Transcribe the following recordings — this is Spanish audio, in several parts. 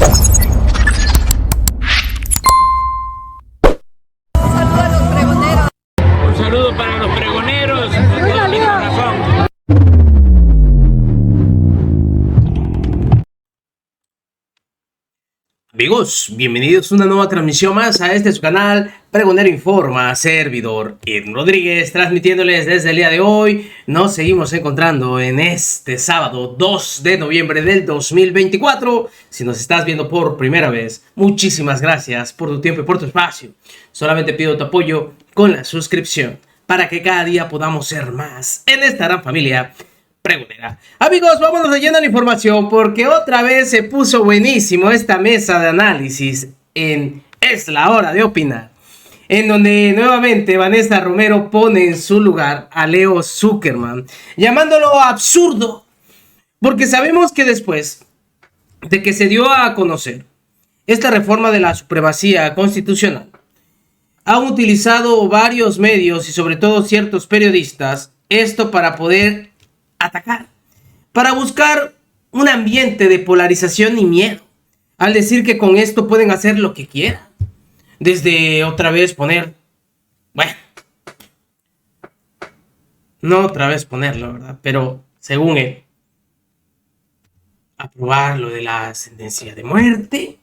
Un saludo para los pregoneros, con todo mi corazón. Amigos, bienvenidos a una nueva transmisión más a este su canal Pregonero Informa, servidor Irvin Rodríguez, transmitiéndoles desde el día de hoy. Nos seguimos encontrando en este sábado 2 de noviembre del 2024. Si nos estás viendo por primera vez, muchísimas gracias por tu tiempo y por tu espacio. Solamente pido tu apoyo con la suscripción para que cada día podamos ser más en esta gran familia pregonera. Amigos, vámonos leyendo la información porque otra vez se puso buenísimo esta mesa de análisis en Es la Hora de Opinar, en donde nuevamente Vanessa Romero pone en su lugar a Leo Zuckerman, llamándolo absurdo, porque sabemos que después de que se dio a conocer esta reforma de la supremacía constitucional, han utilizado varios medios y sobre todo ciertos periodistas esto para poder atacar, para buscar un ambiente de polarización y miedo, al decir que con esto pueden hacer lo que quieran, desde otra vez poner, bueno, no otra vez ponerlo, ¿verdad? Pero según él, aprobar lo de la sentencia de muerte,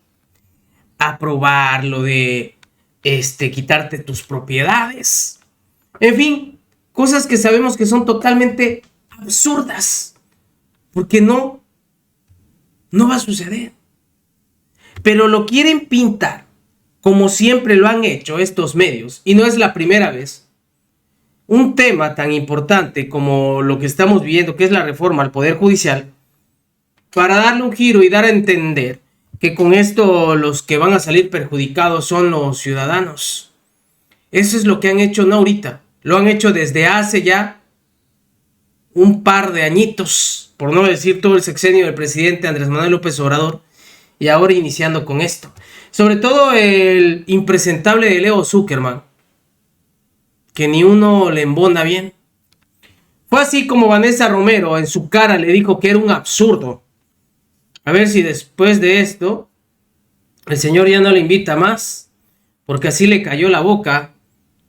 aprobar lo de quitarte tus propiedades, en fin, cosas que sabemos que son totalmente absurdas, porque no va a suceder, pero lo quieren pintar como siempre lo han hecho estos medios, y no es la primera vez. Un tema tan importante como lo que estamos viviendo, que es la reforma al Poder Judicial, para darle un giro y dar a entender que con esto los que van a salir perjudicados son los ciudadanos. Eso es lo que han hecho, no ahorita, lo han hecho desde hace ya un par de añitos, por no decir todo el sexenio del presidente Andrés Manuel López Obrador, y ahora iniciando con esto. Sobre todo el impresentable de Leo Zuckerman, que ni uno le embona bien. Fue así como Vanessa Romero en su cara le dijo que era un absurdo. A ver si después de esto el señor ya no le invita más, porque así le cayó la boca.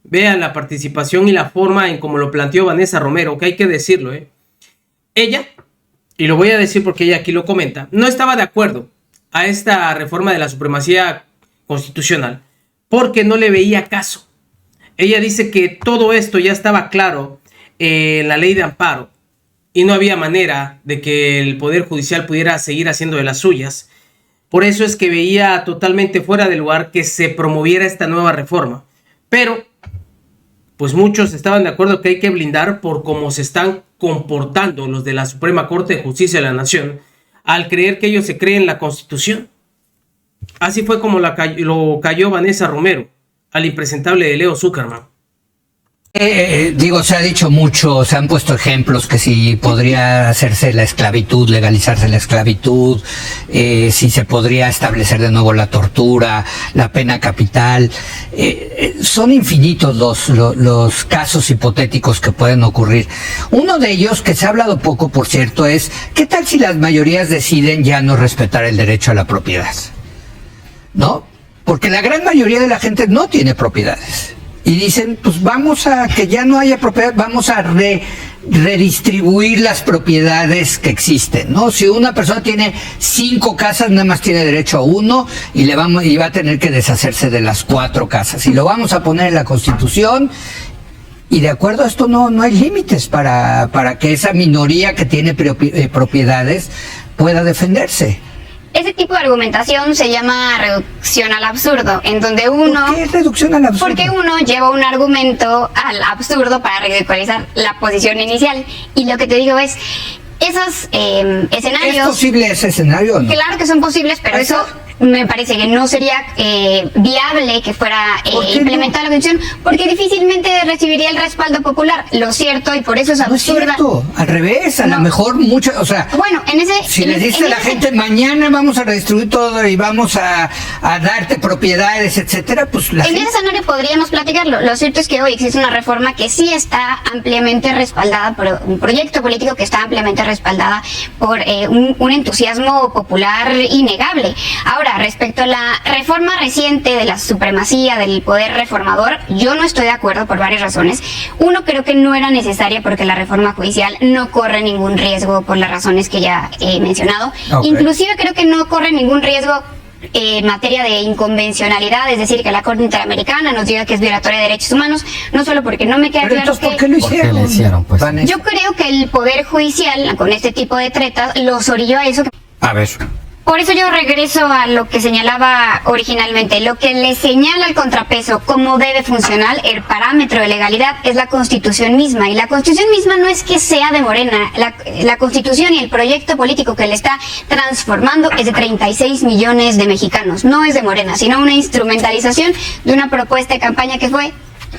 Vean la participación y la forma en cómo lo planteó Vanessa Romero, que hay que decirlo, Ella, y lo voy a decir porque ella aquí lo comenta, no estaba de acuerdo a esta reforma de la supremacía constitucional porque no le veía caso. Ella dice que todo esto ya estaba claro en la ley de amparo y no había manera de que el Poder Judicial pudiera seguir haciendo de las suyas. Por eso es que veía totalmente fuera de lugar que se promoviera esta nueva reforma. Pero pues muchos estaban de acuerdo que hay que blindar por cómo se están comportando los de la Suprema Corte de Justicia de la Nación al creer que ellos se creen la Constitución. Así fue como lo cayó Vanessa Romero al impresentable de Leo Zuckerman. Se ha dicho mucho, se han puesto ejemplos que si podría hacerse la esclavitud, legalizarse la esclavitud, si se podría establecer de nuevo la tortura, la pena capital. Son infinitos los casos hipotéticos que pueden ocurrir. Uno de ellos, que se ha hablado poco, por cierto, es ¿qué tal si las mayorías deciden ya no respetar el derecho a la propiedad? ¿No? Porque la gran mayoría de la gente no tiene propiedades. Y dicen, pues vamos a que ya no haya propiedad, vamos a redistribuir las propiedades que existen, ¿no? Si una persona tiene 5 casas, nada más tiene derecho a 1 y va a tener que deshacerse de las 4 casas. Y lo vamos a poner en la Constitución. Y de acuerdo a esto no hay límites para que esa minoría que tiene propiedades pueda defenderse. Ese tipo de argumentación se llama reducción al absurdo, en donde uno... ¿Por qué es reducción al absurdo? Porque uno lleva un argumento al absurdo para ridiculizar la posición inicial. Y lo que te digo es, esos escenarios... ¿Es posible ese escenario o no? Claro que son posibles, pero eso me parece que no sería viable que fuera implementada la Constitución, porque difícilmente recibiría el respaldo popular. Lo cierto, y por eso es No es absurda. cierto, al revés, a lo mejor mucho, o sea, Bueno, si les dice a la gente, mañana vamos a redistribuir todo y vamos a darte propiedades, etcétera, pues la en gente... ese escenario podríamos platicarlo. Lo cierto es que hoy existe una reforma que sí está ampliamente respaldada por un proyecto político que está ampliamente respaldada por un entusiasmo popular innegable. Ahora, respecto a la reforma reciente de la supremacía del poder reformador, yo no estoy de acuerdo por varias razones. Uno, creo que no era necesaria porque la reforma judicial no corre ningún riesgo por las razones que ya he mencionado. Ok. Inclusive creo que no corre ningún riesgo en materia de inconvencionalidad, es decir, que la Corte Interamericana nos diga que es violatoria de derechos humanos, no solo porque no me queda Pero claro entonces, ¿por que... qué lo ¿Por qué hicieron? lo hicieron, pues? Vanessa. Yo creo que el Poder Judicial, con este tipo de tretas, los orilló a eso. A ver, Por eso yo regreso a lo que señalaba originalmente. Lo que le señala al contrapeso cómo debe funcionar, el parámetro de legalidad, es la Constitución misma. Y la Constitución misma no es que sea de Morena. La Constitución y el proyecto político que le está transformando es de 36 millones de mexicanos. No es de Morena, sino una instrumentalización de una propuesta de campaña que fue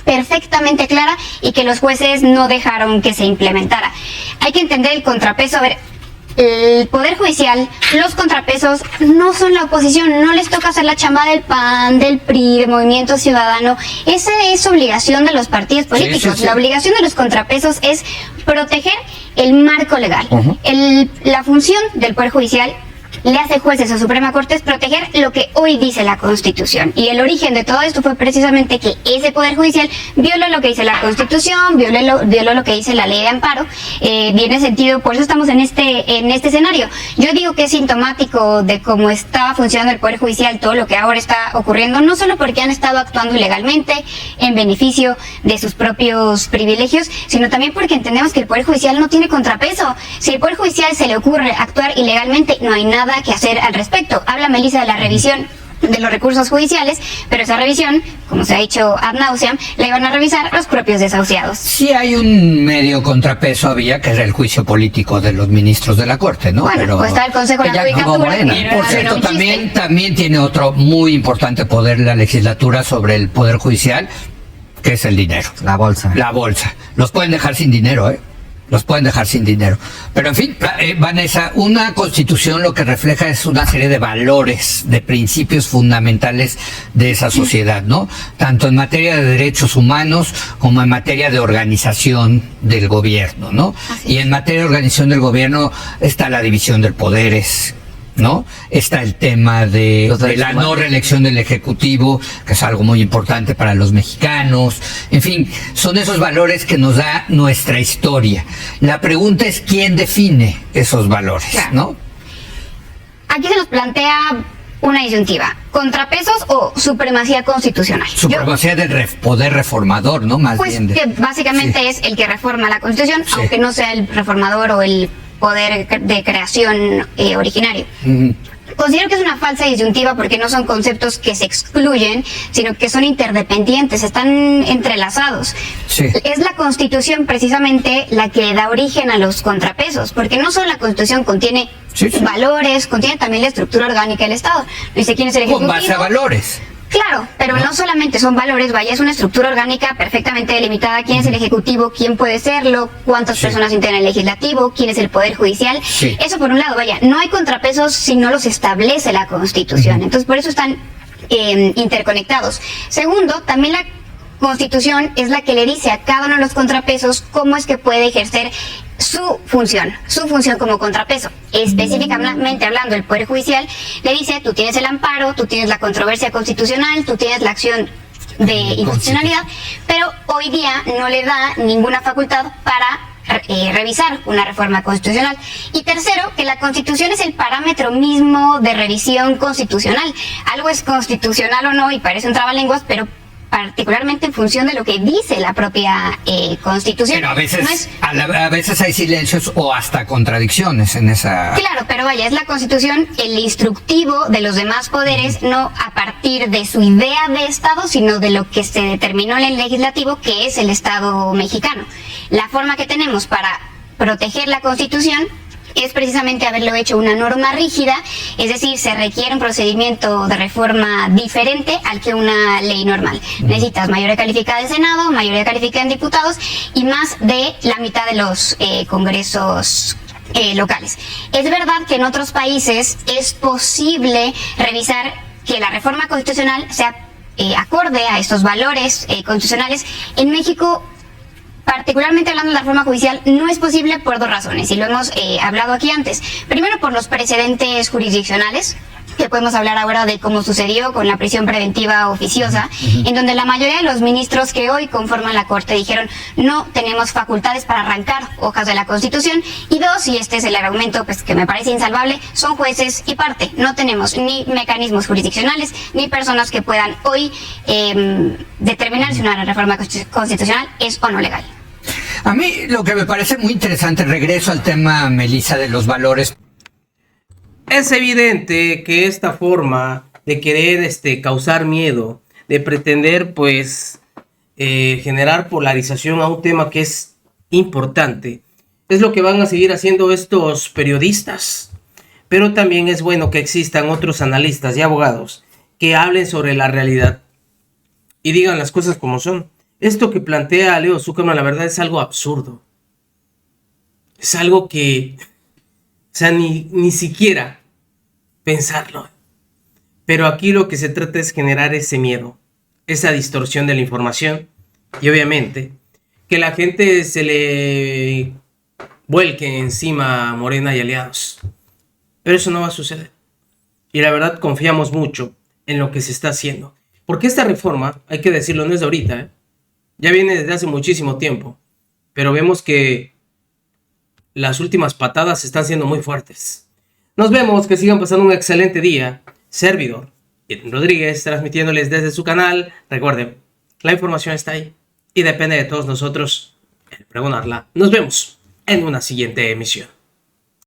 perfectamente clara y que los jueces no dejaron que se implementara. Hay que entender el contrapeso. A ver, el Poder Judicial, los contrapesos no son la oposición, no les toca hacer la chamba del PAN, del PRI, del Movimiento Ciudadano. Esa es obligación de los partidos políticos. sí. La obligación de los contrapesos es proteger el marco legal. La función del Poder Judicial le hace jueces a Suprema Corte es proteger lo que hoy dice la Constitución. Y el origen de todo esto fue precisamente que ese Poder Judicial violó lo que dice la Constitución, violó lo que dice la Ley de Amparo. Viene sentido, por eso estamos en este escenario. Yo digo que es sintomático de cómo estaba funcionando el Poder Judicial, todo lo que ahora está ocurriendo, no solo porque han estado actuando ilegalmente en beneficio de sus propios privilegios, sino también porque entendemos que el Poder Judicial no tiene contrapeso. Si al Poder Judicial se le ocurre actuar ilegalmente, no hay nada que hacer al respecto. Habla Melissa de la revisión de los recursos judiciales, pero esa revisión, como se ha dicho ad nauseam, la iban a revisar los propios desahuciados. sí hay un medio contrapeso había, que era el juicio político de los ministros de la Corte, ¿no? Bueno, pues está el Consejo de la que ya no, Judicatura, Morena. que Por era cierto, un chiste. también tiene otro muy importante poder la legislatura sobre el Poder Judicial, que es el dinero. La bolsa. La bolsa. Los pueden dejar sin dinero, ¿eh? Los pueden dejar sin dinero. Pero en fin, Vanessa, una constitución lo que refleja es una serie de valores, de principios fundamentales de esa sociedad, ¿no? Tanto en materia de derechos humanos como en materia de organización del gobierno, ¿no? Y en materia de organización del gobierno está la división de poderes, ¿no? Está el tema de la no reelección del Ejecutivo, que es algo muy importante para los mexicanos. En fin, son esos valores que nos da nuestra historia. La pregunta es quién define esos valores, Claro. ¿no? Aquí se nos plantea una disyuntiva: contrapesos o supremacía constitucional. Supremacía del poder reformador, ¿no? Más Pues bien. que básicamente Sí. es el que reforma la Constitución, Sí. aunque no sea el reformador o el poder de creación originario. Mm, Considero que es una falsa disyuntiva porque no son conceptos que se excluyen, sino que son interdependientes, están entrelazados. Sí. Es la Constitución precisamente la que da origen a los contrapesos, porque no solo la Constitución contiene Sí, sí. valores, contiene también la estructura orgánica del Estado. Dice quién es el Con Ejecutivo. base a valores. Claro, pero no solamente son valores, vaya, es una estructura orgánica perfectamente delimitada. ¿Quién es el Ejecutivo? ¿Quién puede serlo? ¿Cuántas Sí. personas integran el Legislativo? ¿Quién es el Poder Judicial? Sí. Eso por un lado, vaya, no hay contrapesos si no los establece la Constitución. Entonces, por eso están interconectados. Segundo, también la Constitución es la que le dice a cada uno de los contrapesos cómo es que puede ejercer su función como contrapeso. Específicamente hablando, el Poder Judicial le dice: tú tienes el amparo, tú tienes la controversia constitucional, tú tienes la acción de inconstitucionalidad, pero hoy día no le da ninguna facultad para revisar una reforma constitucional. Y tercero, que la Constitución es el parámetro mismo de revisión constitucional. Algo es constitucional o no, y parece un trabalenguas, pero particularmente en función de lo que dice la propia Constitución. Pero a veces, No es- a veces hay silencios o hasta contradicciones en esa... Claro, pero vaya, es la Constitución el instructivo de los demás poderes, no a partir de su idea de Estado, sino de lo que se determinó en el legislativo, que es el Estado mexicano. La forma que tenemos para proteger la Constitución es precisamente haberlo hecho una norma rígida, es decir, se requiere un procedimiento de reforma diferente al que una ley normal. Necesitas mayoría calificada del Senado, mayoría calificada en diputados y más de la mitad de los congresos locales. Es verdad que en otros países es posible revisar que la reforma constitucional sea acorde a estos valores constitucionales. En México, particularmente hablando de la reforma judicial, no es posible por dos razones, y lo hemos hablado aquí antes. Primero, por los precedentes jurisdiccionales, que podemos hablar ahora de cómo sucedió con la prisión preventiva oficiosa, en donde la mayoría de los ministros que hoy conforman la Corte dijeron no tenemos facultades para arrancar hojas de la Constitución, y dos, y este es el argumento pues que me parece insalvable, son jueces y parte, no tenemos ni mecanismos jurisdiccionales ni personas que puedan hoy determinar si una reforma constitucional es o no legal. A mí lo que me parece muy interesante, regreso al tema, Melissa, de los valores. Es evidente que esta forma de querer causar miedo, de pretender pues generar polarización a un tema que es importante, es lo que van a seguir haciendo estos periodistas. Pero también es bueno que existan otros analistas y abogados que hablen sobre la realidad y digan las cosas como son. Esto que plantea Leo Zuckerman, la verdad, es algo absurdo. Es algo que, o sea, ni siquiera pensarlo. Pero aquí lo que se trata es generar ese miedo, esa distorsión de la información, y obviamente que la gente se le vuelque encima a Morena y aliados. Pero eso no va a suceder. Y la verdad confiamos mucho en lo que se está haciendo. Porque esta reforma, hay que decirlo, no es de ahorita, ya viene desde hace muchísimo tiempo. Pero vemos que las últimas patadas están siendo muy fuertes. Nos vemos, que sigan pasando un excelente día. Servidor Rodríguez, transmitiéndoles desde su canal. Recuerden, la información está ahí y depende de todos nosotros el pregonarla. Nos vemos en una siguiente emisión.